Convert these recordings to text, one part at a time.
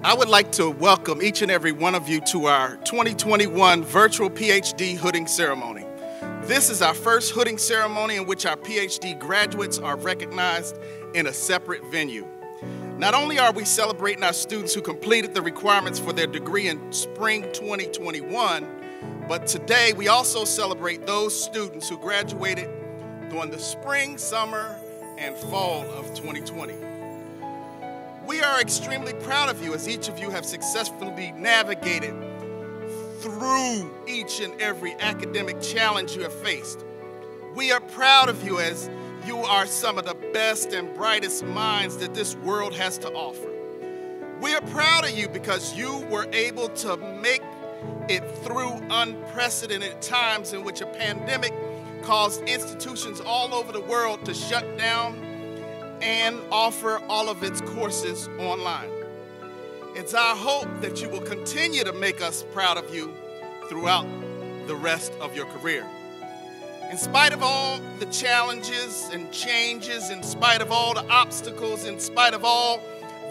I would like to welcome each and every one of you to our 2021 virtual PhD hooding ceremony. This is our first hooding ceremony in which our PhD graduates are recognized in a separate venue. Not only are we celebrating our students who completed the requirements for their degree in spring 2021, but today we also celebrate those students who graduated during the spring, summer, and fall of 2020. We are extremely proud of you as each of you have successfully navigated through each and every academic challenge you have faced. We are proud of you as you are some of the best and brightest minds that this world has to offer. We are proud of you because you were able to make it through unprecedented times in which a pandemic caused institutions all over the world to shut down and offer all of its courses online. It's our hope that you will continue to make us proud of you throughout the rest of your career. In spite of all the challenges and changes, in spite of all the obstacles, in spite of all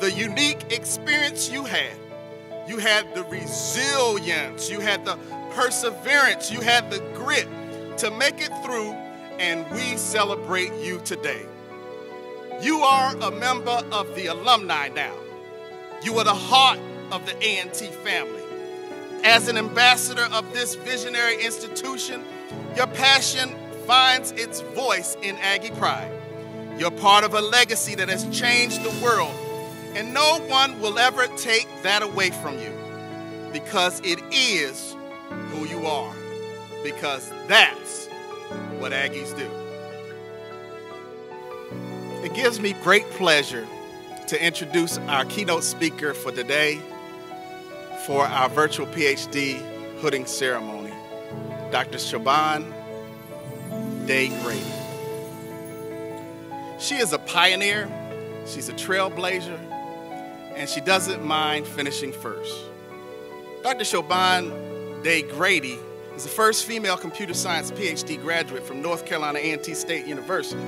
the unique experience you had the resilience, you had the perseverance, you had the grit to make it through, and we celebrate you today. You are a member of the alumni now. You are the heart of the A&T family. As an ambassador of this visionary institution, your passion finds its voice in Aggie Pride. You're part of a legacy that has changed the world, and no one will ever take that away from you because it is who you are, because that's what Aggies do. It gives me great pleasure to introduce our keynote speaker for today for our virtual PhD hooding ceremony, Dr. Siobhan Day-Grady. She is a pioneer, she's a trailblazer, and she doesn't mind finishing first. Dr. Siobhan Day-Grady is the first female computer science PhD graduate from North Carolina A&T State University.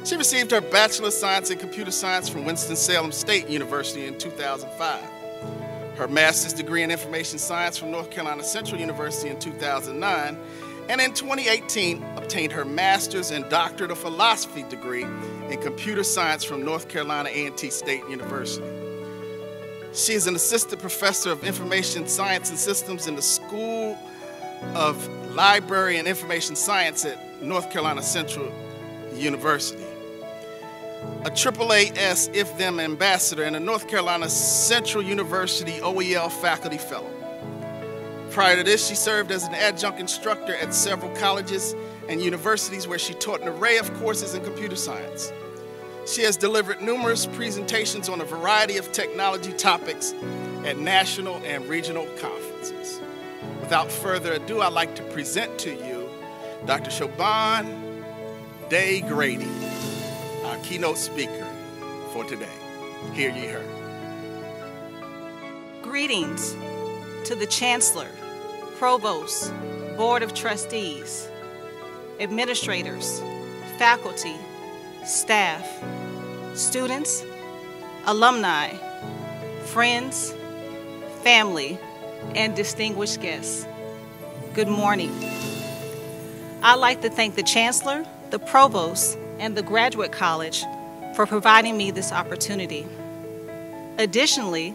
She received her Bachelor of Science in Computer Science from Winston-Salem State University in 2005. Her Master's degree in Information Science from North Carolina Central University in 2009, and in 2018 obtained her Master's and Doctorate of Philosophy degree in Computer Science from North Carolina A&T State University. She is an Assistant Professor of Information Science and Systems in the School of Library and Information Science at North Carolina Central University, a AAAS If-Them Ambassador, and a North Carolina Central University OEL Faculty Fellow. Prior to this, she served as an adjunct instructor at several colleges and universities where she taught an array of courses in computer science. She has delivered numerous presentations on a variety of technology topics at national and regional conferences. Without further ado, I'd like to present to you Dr. Siobhan Day-Grady, our keynote speaker for today. Hear ye her. Greetings to the Chancellor, Provost, Board of Trustees, administrators, faculty, staff, students, alumni, friends, family, and distinguished guests. Good morning. I'd like to thank the Chancellor, the Provost, and the Graduate College for providing me this opportunity. Additionally,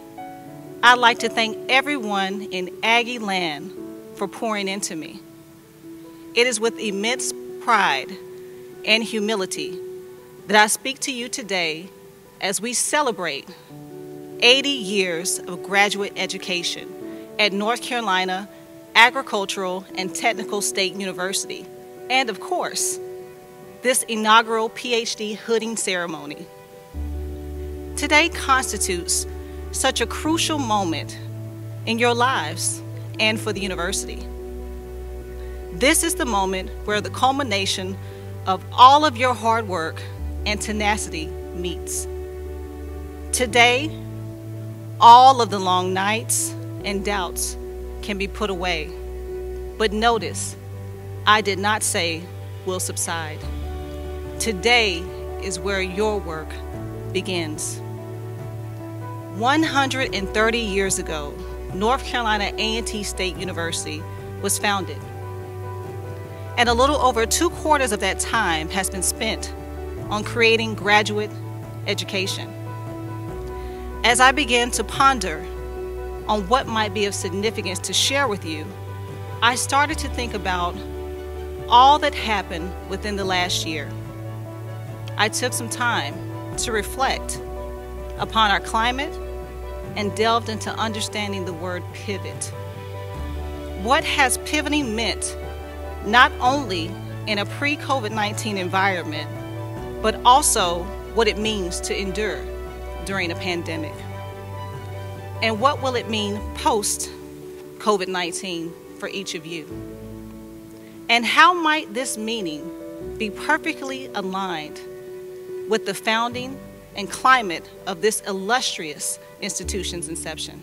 I'd like to thank everyone in Aggie land for pouring into me. It is with immense pride and humility that I speak to you today as we celebrate 80 years of graduate education at North Carolina Agricultural and Technical State University, and of course, this inaugural PhD hooding ceremony. Today constitutes such a crucial moment in your lives and for the university. This is the moment where the culmination of all of your hard work and tenacity meets. Today, all of the long nights and doubts can be put away. But notice, I did not say will subside. Today is where your work begins. 130 years ago, North Carolina A&T State University was founded. And a little over 2/4 of that time has been spent on creating graduate education. As I began to ponder on what might be of significance to share with you, I started to think about all that happened within the last year. I took some time to reflect upon our climate and delved into understanding the word pivot. What has pivoting meant not only in a pre-COVID-19 environment, but also what it means to endure during a pandemic? And what will it mean post-COVID-19 for each of you? And how might this meaning be perfectly aligned with the founding and climate of this illustrious institution's inception?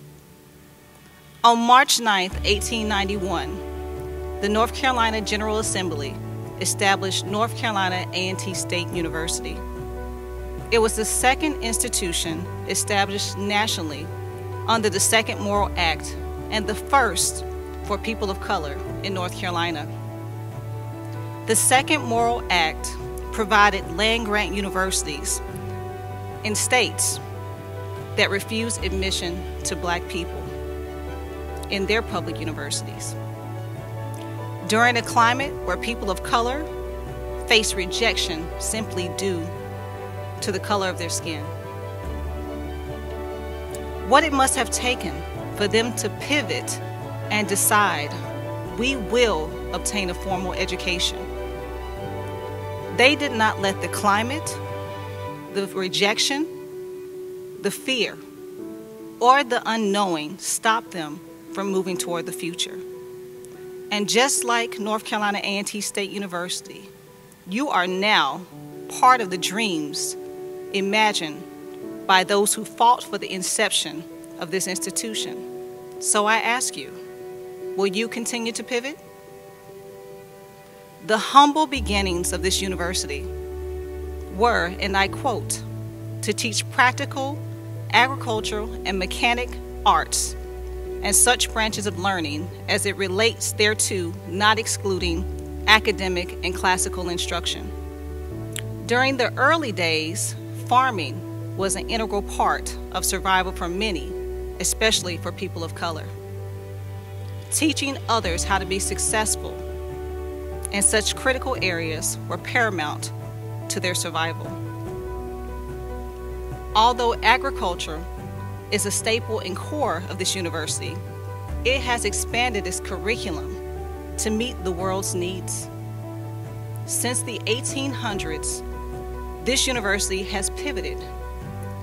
On March 9th, 1891, the North Carolina General Assembly established North Carolina A&T State University. It was the second institution established nationally under the Second Morrill Act and the first for people of color in North Carolina. The Second Morrill Act provided land-grant universities in states that refused admission to Black people in their public universities. During a climate where people of color face rejection simply due to the color of their skin. What it must have taken for them to pivot and decide, we will obtain a formal education. They did not let the climate, the rejection, the fear, or the unknowing stop them from moving toward the future. And just like North Carolina A&T State University, you are now part of the dreams imagined by those who fought for the inception of this institution. So I ask you, will you continue to pivot? The humble beginnings of this university were, and I quote, to teach practical, agricultural, and mechanic arts and such branches of learning as it relates thereto, not excluding academic and classical instruction. During the early days, farming was an integral part of survival for many, especially for people of color. Teaching others how to be successful in such critical areas were paramount to their survival. Although agriculture is a staple and core of this university, it has expanded its curriculum to meet the world's needs. Since the 1800s, this university has pivoted,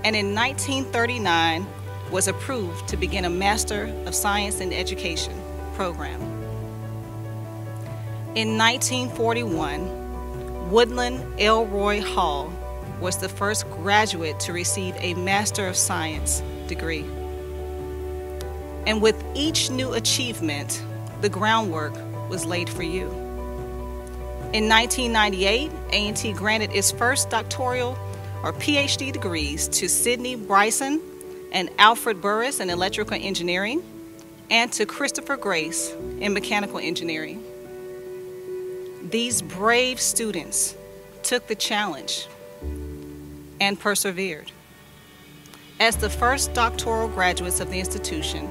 and in 1939 was approved to begin a Master of Science in Education program. In 1941, Woodland Elroy Hall was the first graduate to receive a Master of Science degree. And with each new achievement, the groundwork was laid for you. In 1998, A&T granted its first doctoral or Ph.D. degrees to Sidney Bryson and Alfred Burris in electrical engineering, and to Christopher Grace in mechanical engineering. These brave students took the challenge and persevered. As the first doctoral graduates of the institution,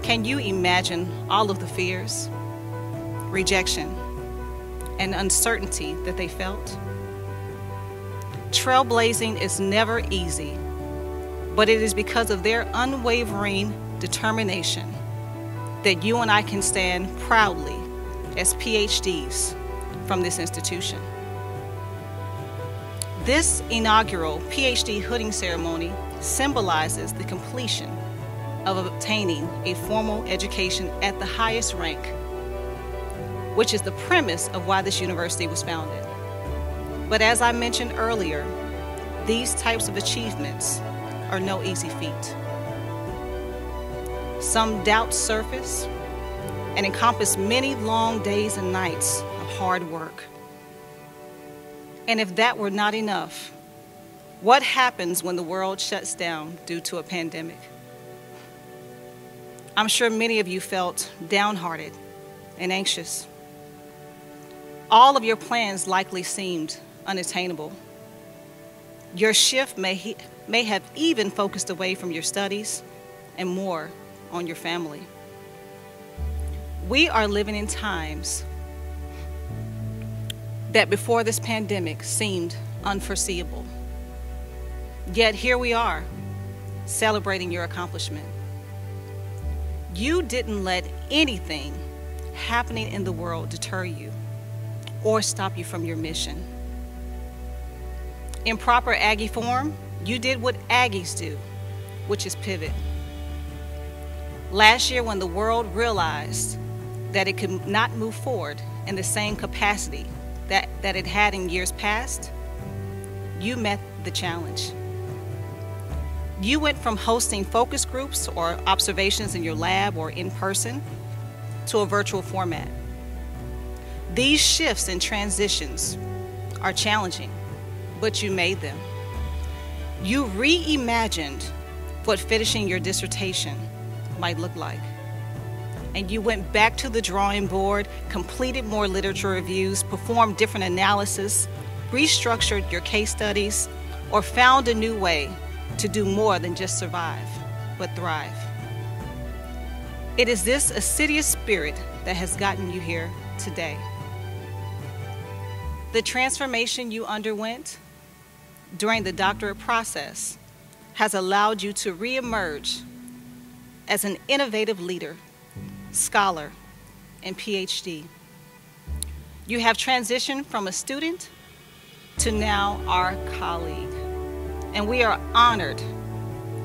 can you imagine all of the fears, rejection, and uncertainty that they felt? Trailblazing is never easy, but it is because of their unwavering determination that you and I can stand proudly as PhDs from this institution. This inaugural PhD hooding ceremony symbolizes the completion of obtaining a formal education at the highest rank, which is the premise of why this university was founded. But as I mentioned earlier, these types of achievements are no easy feat. Some doubts surface and encompass many long days and nights of hard work. And if that were not enough, What happens when the world shuts down due to a pandemic? I'm sure many of you felt downhearted and anxious. All of your plans likely seemed unattainable. Your shift may have even focused away from your studies and more on your family. We are living in times that before this pandemic seemed unforeseeable. Yet here we are, celebrating your accomplishment. You didn't let anything happening in the world deter you or stop you from your mission. In proper Aggie form, you did what Aggies do, which is pivot. Last year, when the world realized that it could not move forward in the same capacity that it had in years past, you met the challenge. You went from hosting focus groups or observations in your lab or in person to a virtual format. These shifts and transitions are challenging, but you made them. You reimagined what finishing your dissertation might look like. And you went back to the drawing board, completed more literature reviews, performed different analysis, restructured your case studies, or found a new way to do more than just survive, but thrive. It is this assiduous spirit that has gotten you here today. The transformation you underwent during the doctorate process has allowed you to reemerge as an innovative leader, scholar, and Ph.D. You have transitioned from a student to now our colleague, and we are honored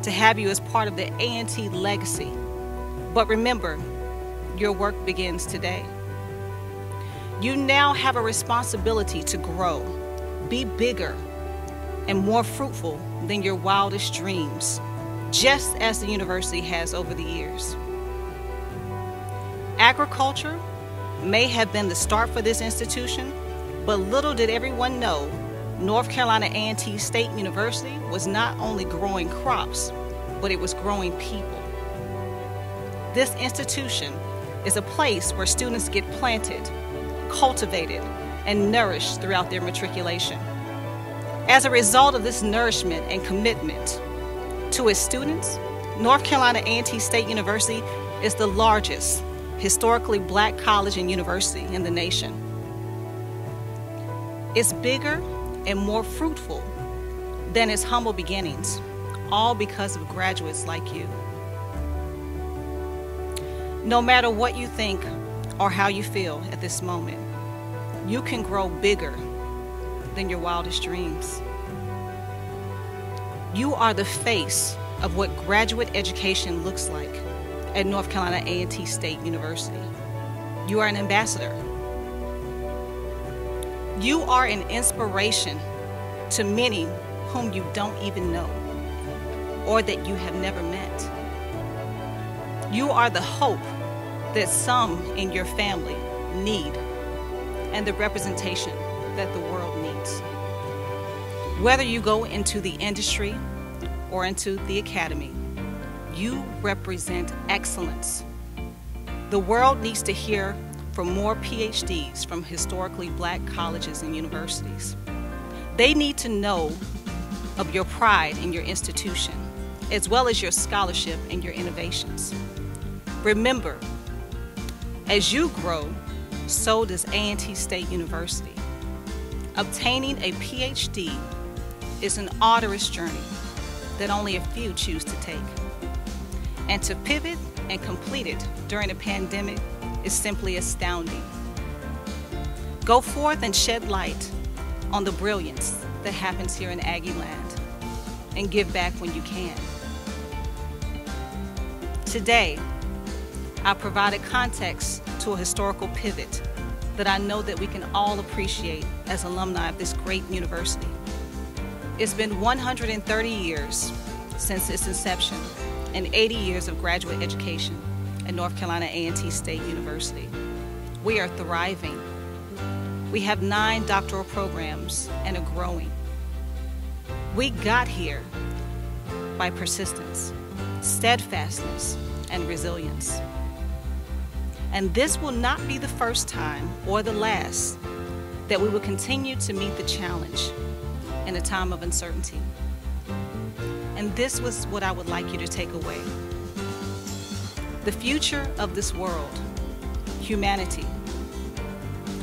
to have you as part of the A&T legacy. But remember, your work begins today. You now have a responsibility to grow, be bigger, and more fruitful than your wildest dreams, just as the university has over the years. Agriculture may have been the start for this institution, but little did everyone know North Carolina A&T State University was not only growing crops, but it was growing people. This institution is a place where students get planted, cultivated, and nourished throughout their matriculation. As a result of this nourishment and commitment to its students, North Carolina A&T State University is the largest historically black college and university in the nation. It's bigger and more fruitful than its humble beginnings, all because of graduates like you. No matter what you think or how you feel at this moment, you can grow bigger than your wildest dreams. You are the face of what graduate education looks like at North Carolina A&T State University. You are an ambassador. You are an inspiration to many whom you don't even know or that you have never met. You are the hope that some in your family need and the representation that the world needs. Whether you go into the industry or into the academy, you represent excellence. The world needs to hear from more PhDs from historically black colleges and universities. They need to know of your pride in your institution, as well as your scholarship and your innovations. Remember, as you grow, so does A&T State University. Obtaining a PhD is an arduous journey that only a few choose to take. And to pivot and complete it during a pandemic is simply astounding. Go forth and shed light on the brilliance that happens here in Aggie land and give back when you can. Today, I provided context to a historical pivot that I know that we can all appreciate as alumni of this great university. It's been 130 years since its inception and 80 years of graduate education at North Carolina A&T State University. We are thriving. We have 9 doctoral programs and are growing. We got here by persistence, steadfastness, and resilience. And this will not be the first time or the last that we will continue to meet the challenge in a time of uncertainty. And this was what I would like you to take away. The future of this world, humanity,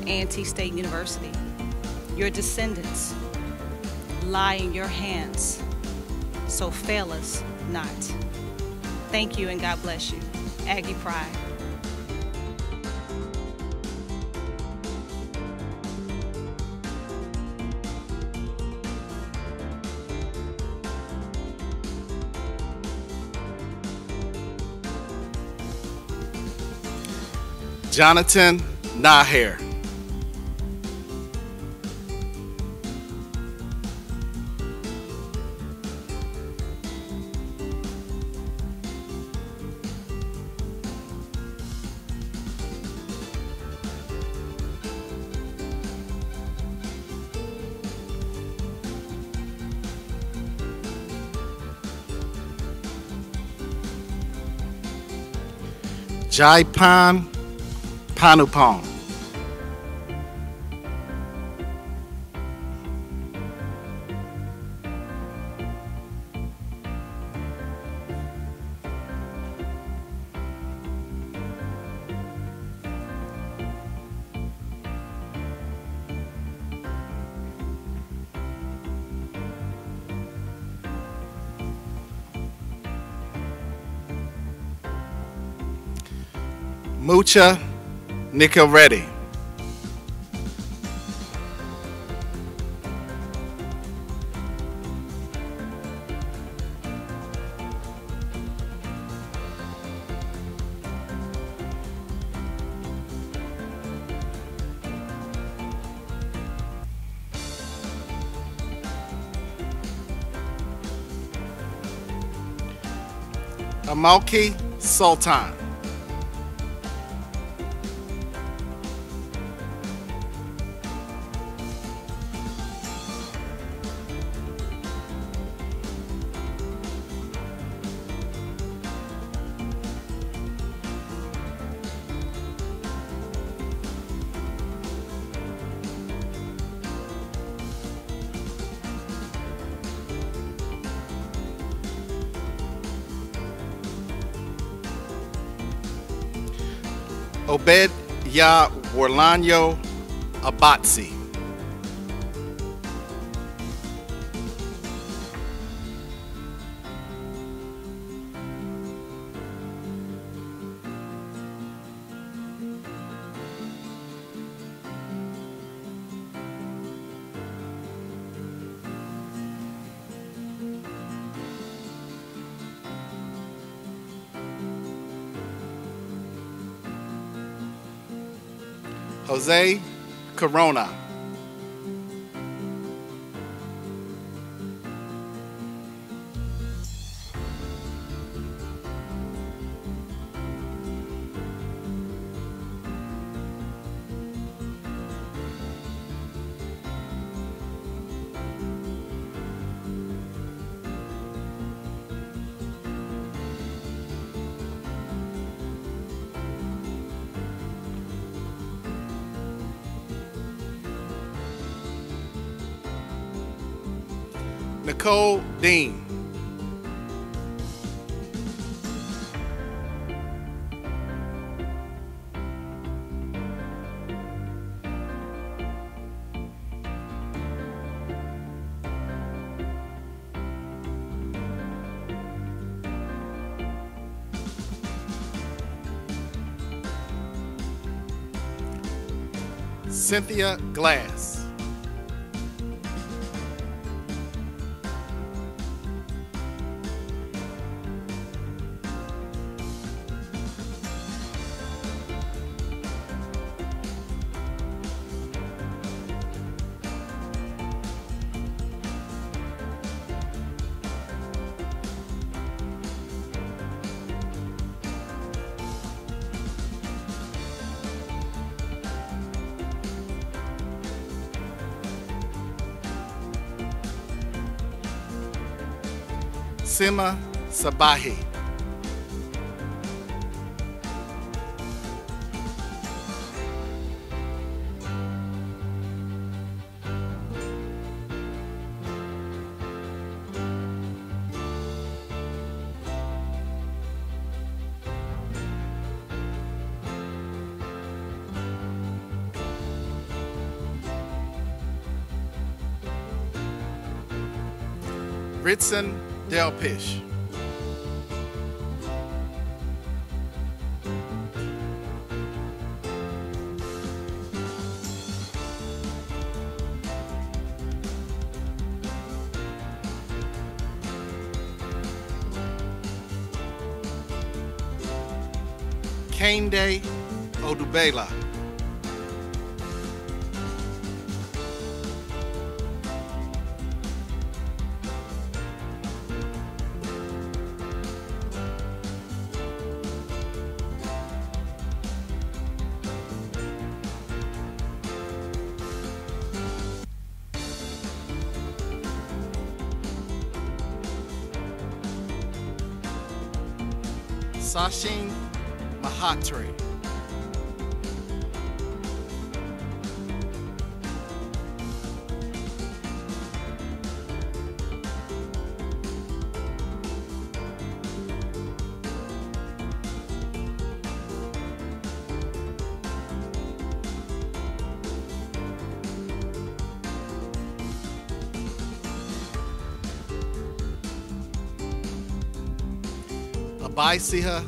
A&T State University, your descendants lie in your hands, so fail us not. Thank you and God bless you. Aggie Pride. Jonathan Naher. Jaipan Panupong. Mucha Nicoredi. Amalki Sultan. Obed Ya Warlanyo Abatsi. Jose Corona. Nicole Dean. Cynthia Glass. Sima Sabahi. Ritson Delpish. Kende Odubela. Sachin Mahatre. Abaisiha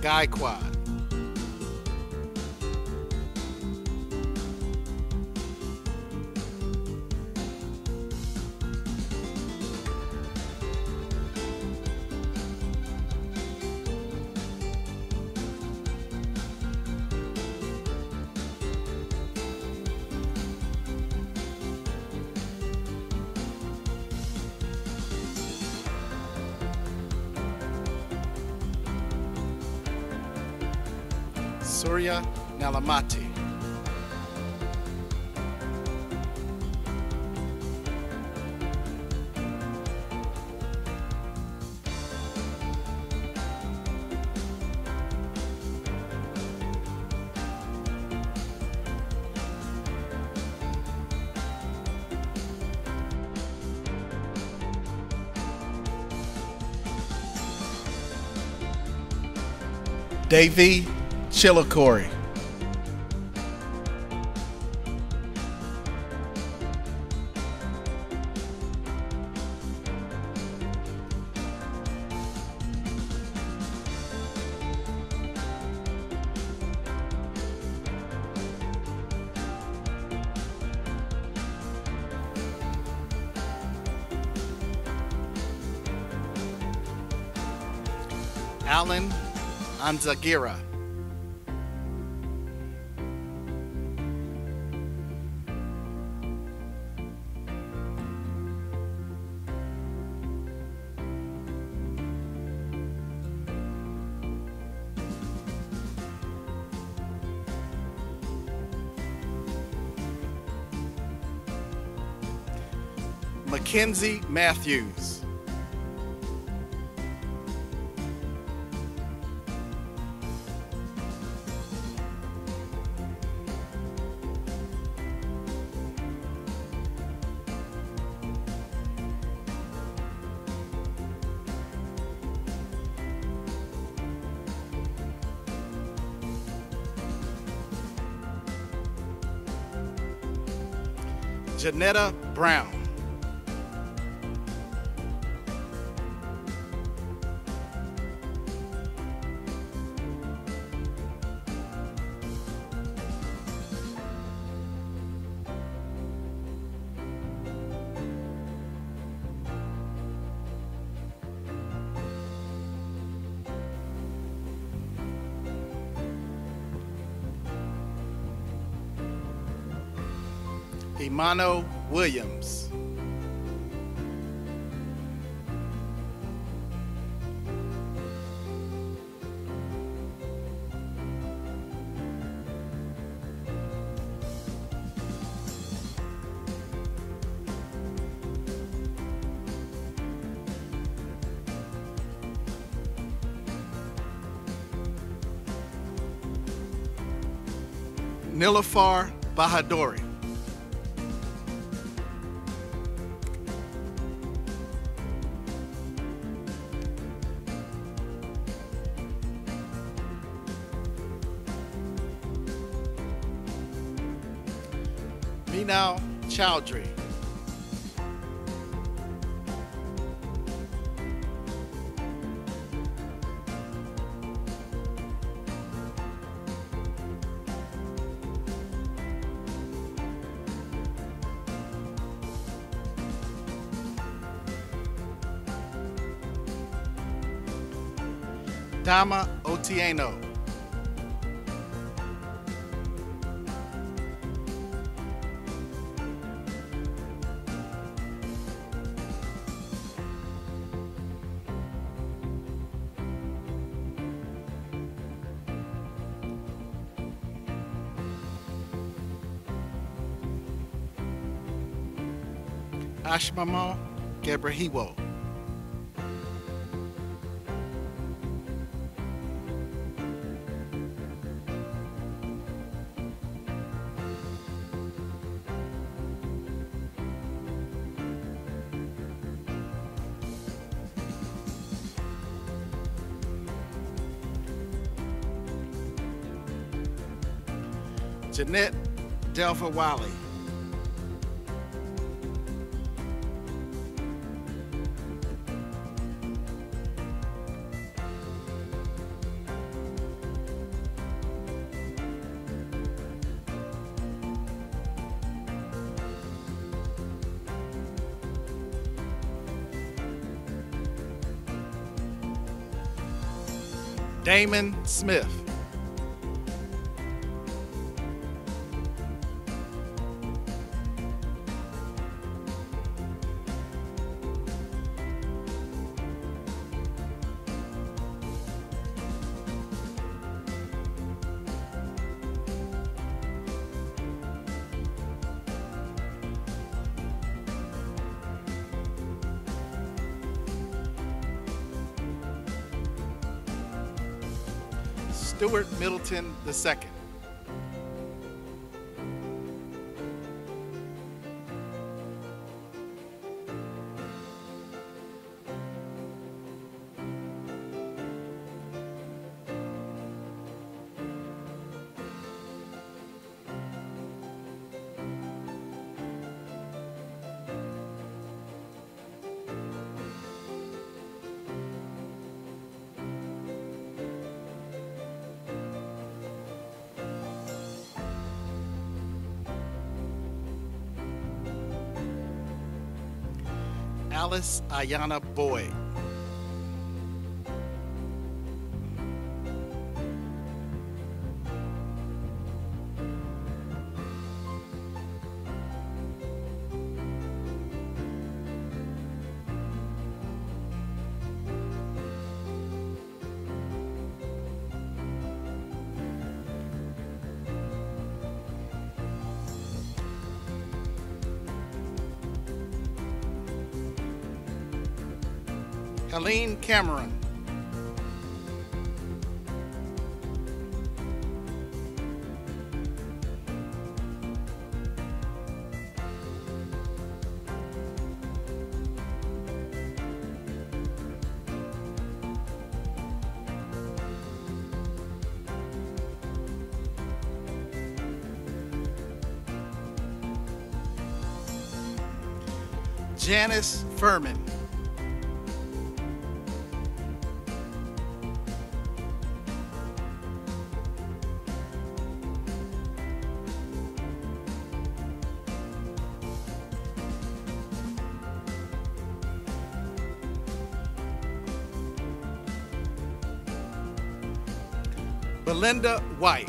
Gaikwad. Surya Nalamati. Davy Chillicori. Alan Anzagira. Mackenzie Matthews. Janetta Brown. Imano Williams. Nilafar Bahadori. Meenal Chowdhury. Dama Otieno. Ashmamo Gebrahiwo. Jeanette Delva Wally. Damon Smith. Stuart Middleton II. Alice Ayana Boyd. Helene Cameron. Janice Furman. Belinda White.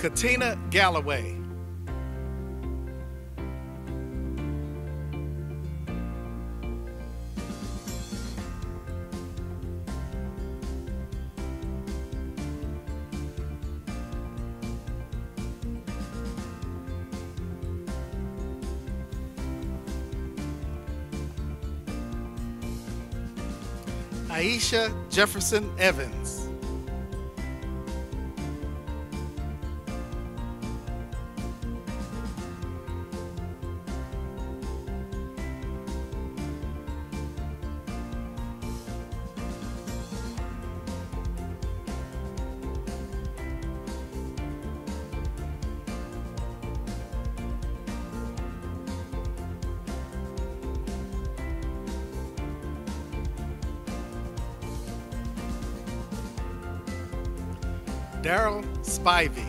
Katina Galloway. Aisha Jefferson Evans. Daryl Spivey.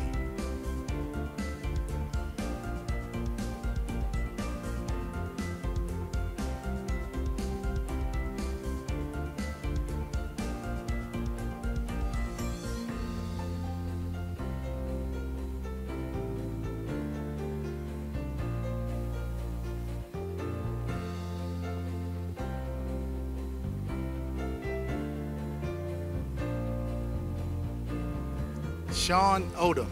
Sean Odom.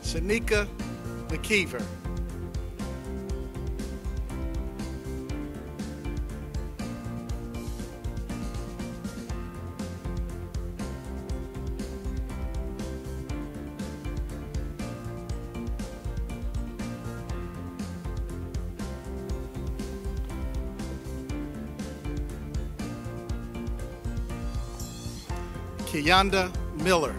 Shanika McKeever. Keyonda Miller.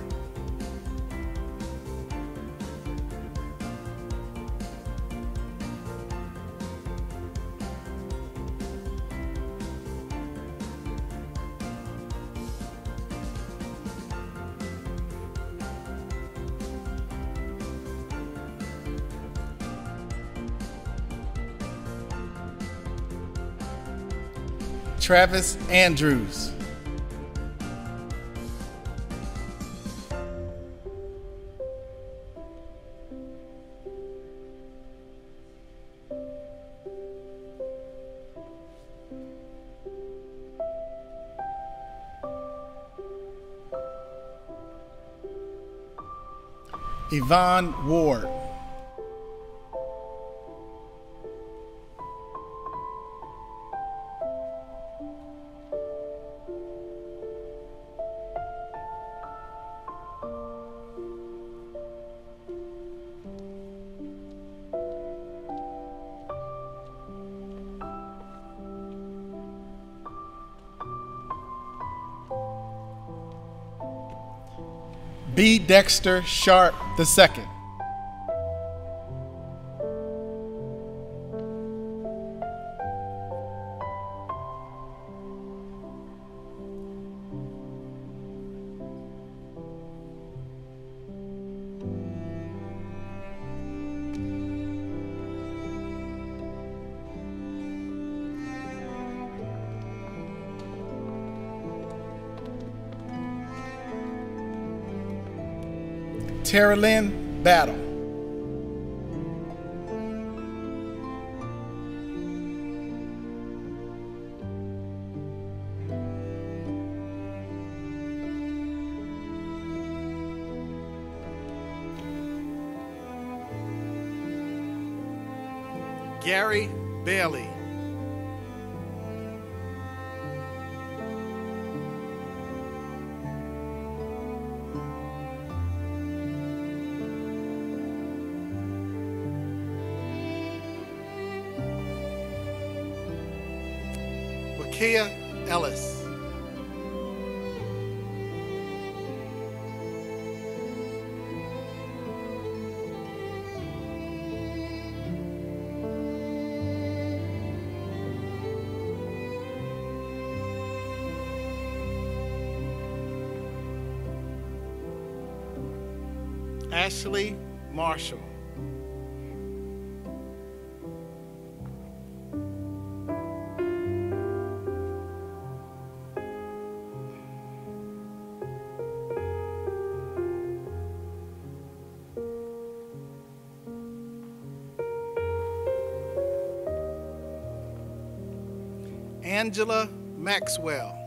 Travis Andrews. Yvonne Ward. B. Dexter Sharp II. Tara Lynn Battle. Gary Bailey. Kia Ellis. Ashley Marshall. Angela Maxwell.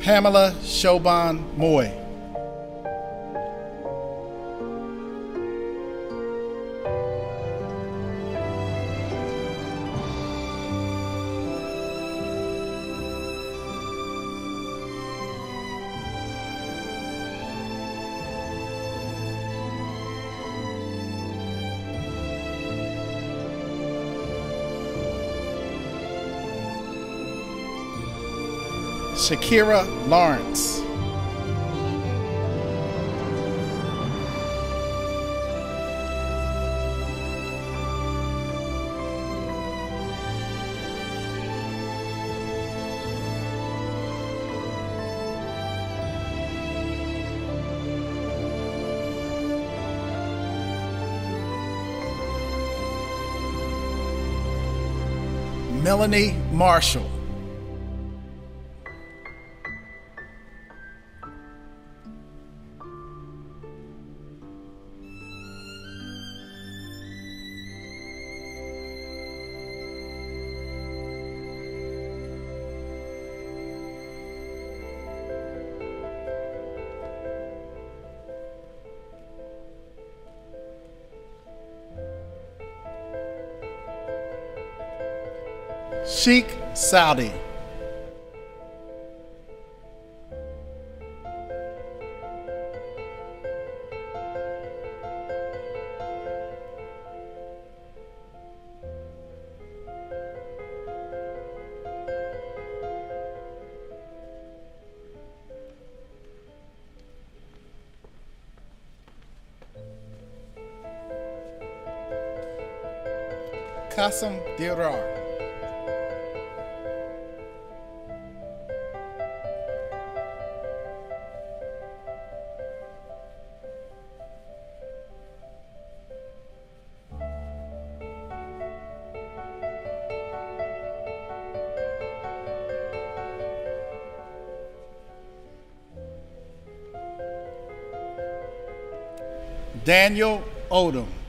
Pamela Shoban Moy. Shakira Lawrence. Melanie Marshall. Sheikh Saudi. Qasim Dirar. Daniel Odom.